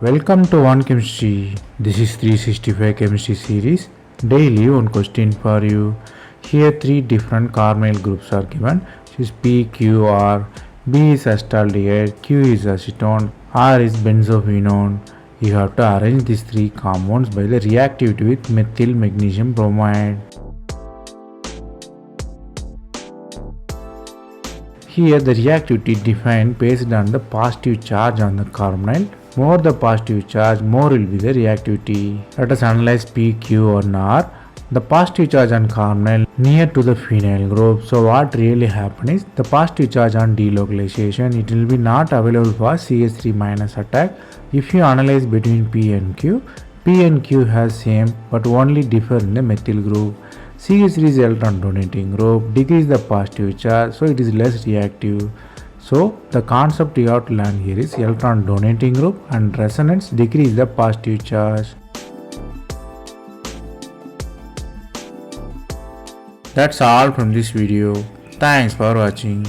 Welcome to One Chemistry. This is 365 Chemistry series. Daily one question for you. Here three different carbonyl groups are given. Which is P, Q, R. B is acetaldehyde, Q is acetone, R is benzophenone. You have to arrange these three compounds by the reactivity with methyl magnesium bromide. Here the reactivity defined based on the positive charge on the carbonyl. More the positive charge, more will be the reactivity. Let us analyze P, Q and R. The positive charge on carbonyl near to the phenyl group. So what really happens is the positive charge on delocalization, it will be not available for CH3 minus attack. If you analyze between P and Q has same but only differ in the methyl group. CH3 is electron donating group, decrease the positive charge, so it is less reactive. So the concept you have to learn here is electron donating group and resonance decrease the positive charge. That's all from this video. Thanks for watching.